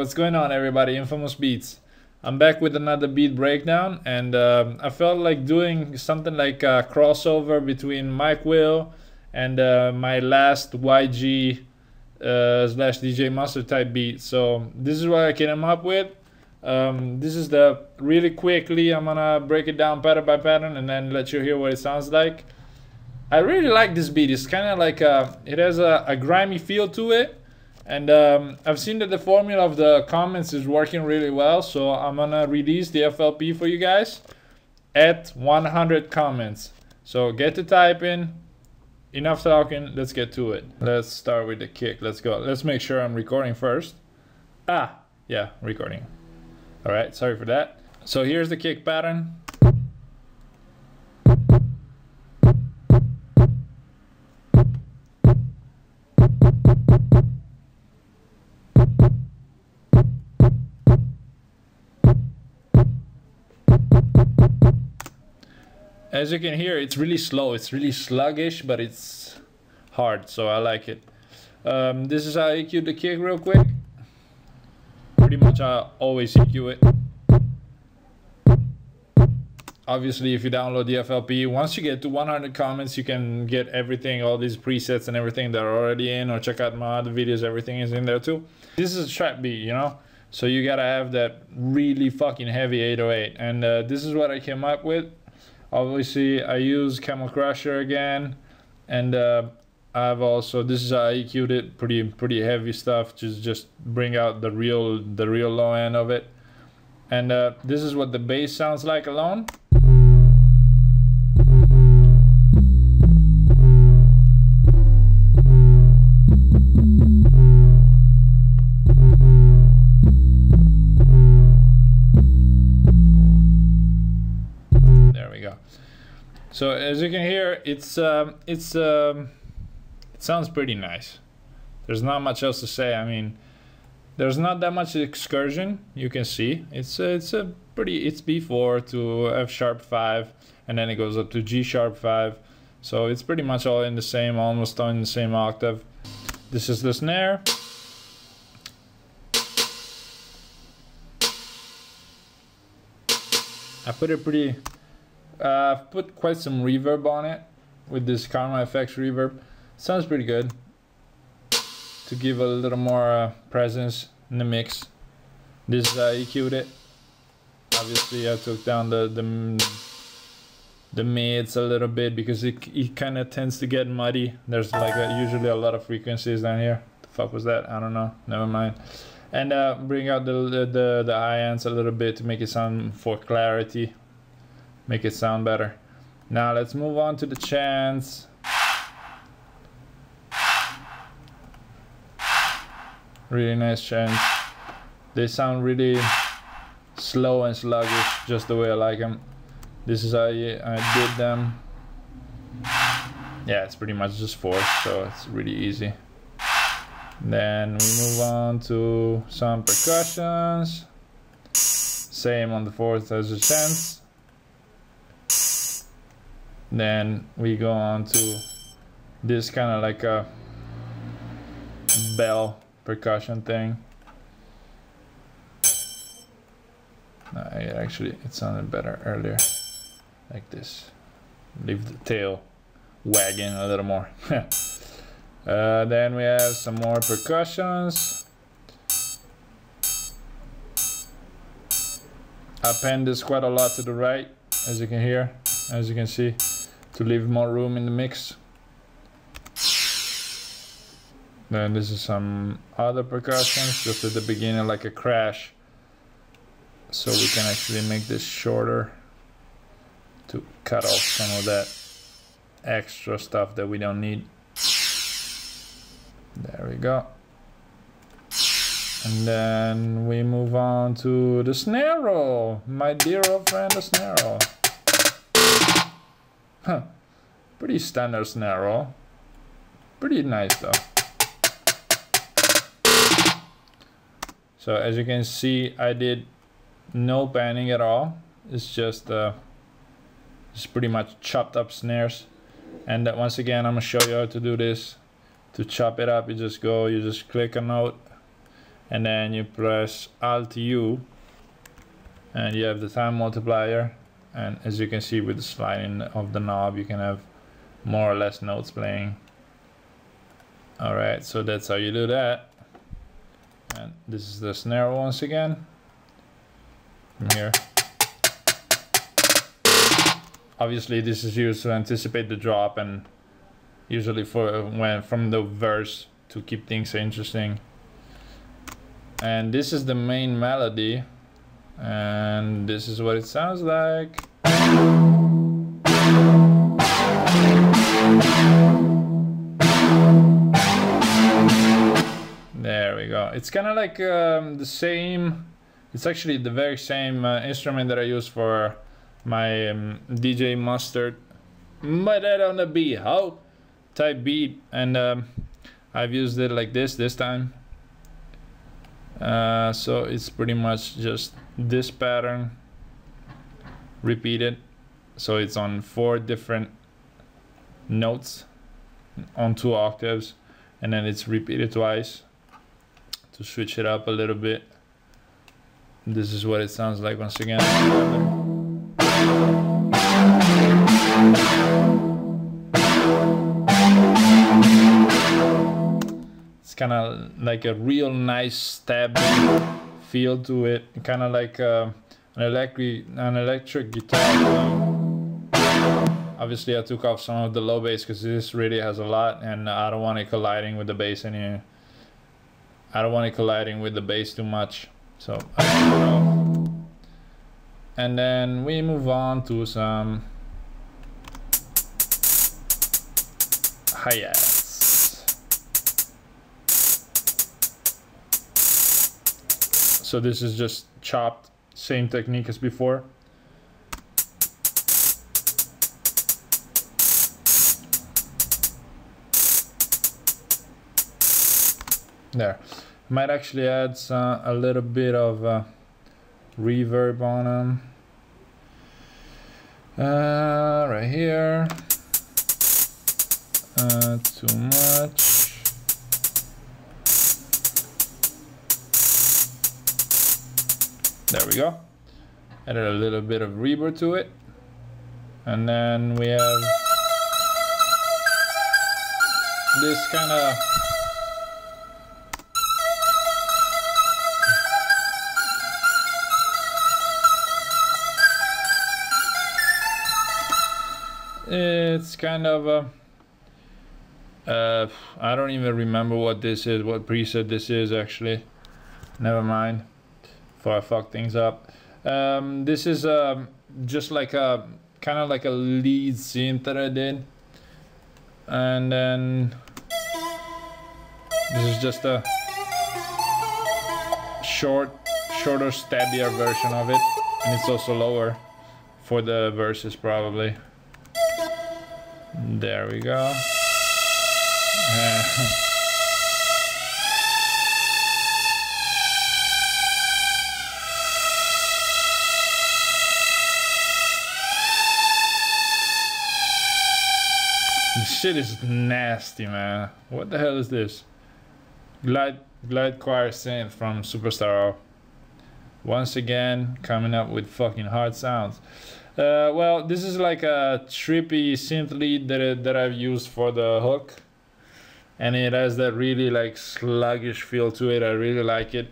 What's going on, everybody? Infamous Beats. I'm back with another beat breakdown, and I felt like doing something like a crossover between Mike Will and my last YG slash DJ Mustard type beat. So this is what I came up with. This is the really quickly, I'm gonna break it down pattern by pattern and then let you hear what it sounds like. I really like this beat. It's kind of like it has a grimy feel to it. And I've seen that the formula of the comments is working really well, so I'm gonna release the FLP for you guys at 100 comments. So get to typing, enough talking, let's get to it. Let's start with the kick, let's go. Let's make sure I'm recording first. Yeah, recording. All right, sorry for that. So here's the kick pattern. As you can hear, it's really slow, it's really sluggish, but it's hard, so I like it. This is how I EQ the kick real quick. Pretty much I always EQ it. Obviously, if you download the FLP, once you get to 100 comments, you can get everything, all these presets and everything that are already in, or check out my other videos, everything is in there too. This is a trap beat, you know? So you gotta have that really fucking heavy 808, and this is what I came up with. Obviously, I use Camel Crusher again, and I've also, this is how I EQ'd it, pretty heavy stuff, just bring out the real low end of it. And this is what the bass sounds like alone. So as you can hear, it sounds pretty nice. There's not much else to say. I mean, there's not that much excursion. You can see it's B4 to F sharp 5, and then it goes up to G sharp 5. So it's pretty much all in the same, almost all in the same octave. This is the snare. I put it pretty. I've put quite some reverb on it with this Karma FX reverb. Sounds pretty good to give a little more presence in the mix. This is EQ'd it. Obviously, I took down the mids a little bit because it kind of tends to get muddy. There's like usually a lot of frequencies down here. The fuck was that? I don't know. Never mind. And bring out the high ends a little bit to make it sound for clarity. Make it sound better. Now let's move on to the chants. Really nice chants. They sound really slow and sluggish, just the way I like them. This is how I did them. Yeah, it's pretty much just fourth, so it's really easy. Then we move on to some percussions. Same on the fourth as the chants. Then we go on to this kind of like a bell percussion thing. Actually, it sounded better earlier, like this. Leave the tail wagging a little more. Then we have some more percussions. I penned this quite a lot to the right, as you can hear, as you can see, to leave more room in the mix. Then this is some other percussions, just at the beginning, like a crash. So we can actually make this shorter to cut off some of that extra stuff that we don't need. There we go. And then we move on to the snare roll. My dear old friend, the snare roll. Huh. Pretty standard snare roll. Pretty nice though. So as you can see, I did no panning at all. It's just pretty much chopped up snares. And once again, I'm gonna show you how to do this. To chop it up, you just click a note, and then you press Alt U, and you have the time multiplier. And as you can see with the sliding of the knob, you can have more or less notes playing. All right, so that's how you do that. And this is the snare once again. From here. Obviously, this is used to anticipate the drop, and usually for when from the verse to keep things interesting. And this is the main melody, and this is what it sounds like. There we go. It's kind of like the same. It's actually the very same instrument that I use for my DJ Mustard, but that on the beat, how type beat, and I've used it like this time. So it's pretty much just this pattern repeated. So it's on 4 different notes on 2 octaves, and then it's repeated twice to switch it up a little bit. This is what it sounds like once again. It's kind of like a real nice stabbing feel to it, kind of like an electric guitar. Obviously I took off some of the low bass because this really has a lot, and I don't want it colliding with the bass in here. I don't want it colliding with the bass too much, so I took it off. And then we move on to some hi-hats. So this is just chopped, same technique as before. There. Might actually add a little bit of reverb on them. Right here. Too much. There we go. Added a little bit of reverb to it. And then we have this kind of it's kind of I don't even remember what this is, what preset this is actually. Never mind, before I fuck things up. This is just like a kind of like a lead synth that I did, and then this is just a shorter, stabbier version of it, and it's also lower for the verses probably. There we go. This shit is nasty, man. What the hell is this? Glide Choir Synth from Superstar. Once again, coming up with fucking hard sounds. Well, this is like a trippy synth lead that I've used for the hook, and it has that really like sluggish feel to it. I really like it.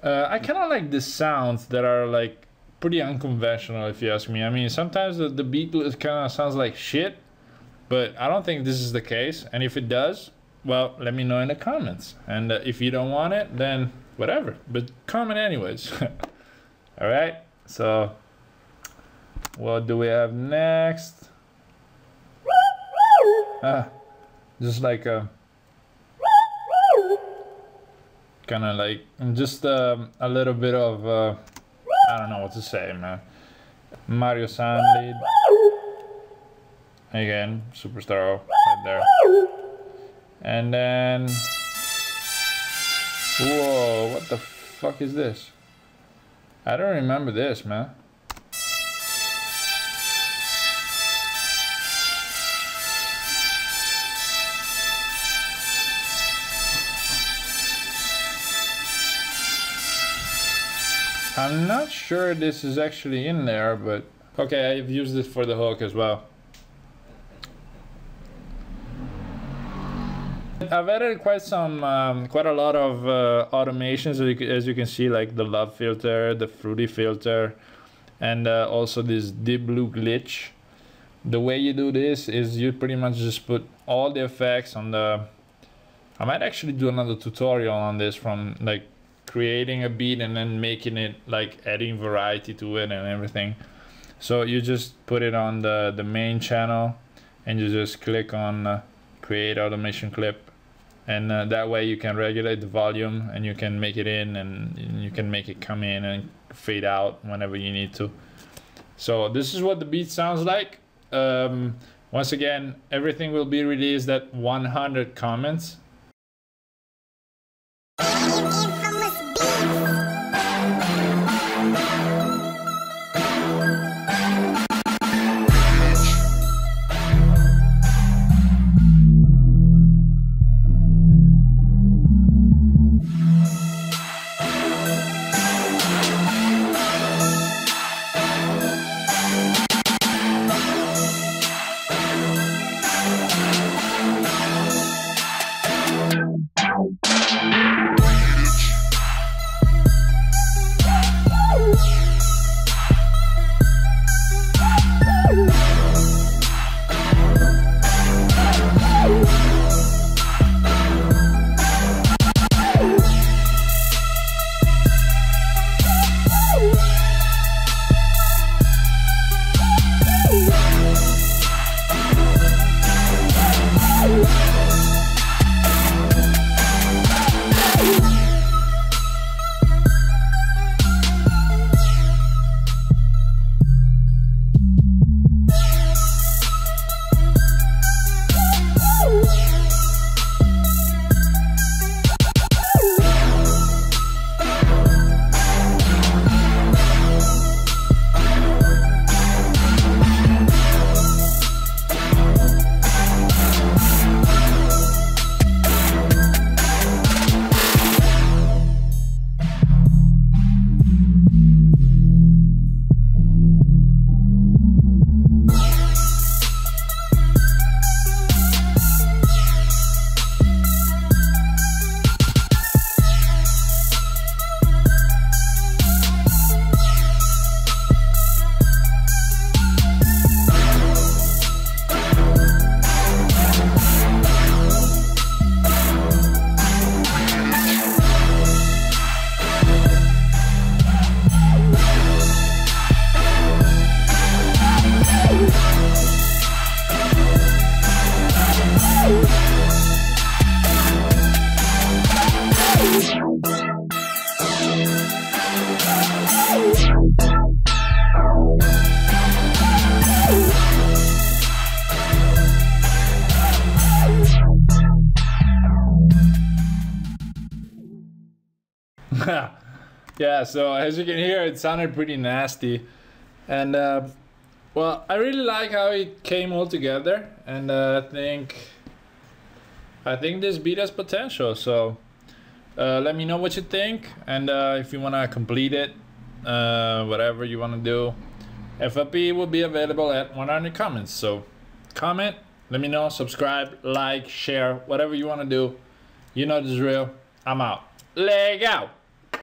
I kind of like the sounds that are like pretty unconventional, if you ask me. I mean, sometimes the beat kind of sounds like shit, but I don't think this is the case. And if it does, well, let me know in the comments. And if you don't want it, then whatever. But comment anyways. All right. So what do we have next? Just like a kind of like just a little bit of I don't know what to say, man. Mario San lead. Again, Superstar right there. And then whoa, what the fuck is this? I don't remember this, man. I'm not sure this is actually in there, but okay, I've used it for the hook as well. I've added quite a lot of automations, as you can see, like the love filter, the fruity filter, and also this deep blue glitch. The way you do this is you pretty much just put all the effects on the... I might actually do another tutorial on this, from like creating a beat and then making it, like adding variety to it and everything. So you just put it on the main channel and you just click on create automation clip, and that way you can regulate the volume and you can make it in, and you can make it come in and fade out whenever you need to. So this is what the beat sounds like. Once again, everything will be released at 100 comments. Yeah, so as you can hear, it sounded pretty nasty, and well, I really like how it came all together, and I think this beat has potential. So let me know what you think, and if you want to complete it, whatever you want to do, FLP will be available at 100 comments. So comment, let me know, subscribe, like, share, whatever you want to do. You know the drill. I'm out. Legal.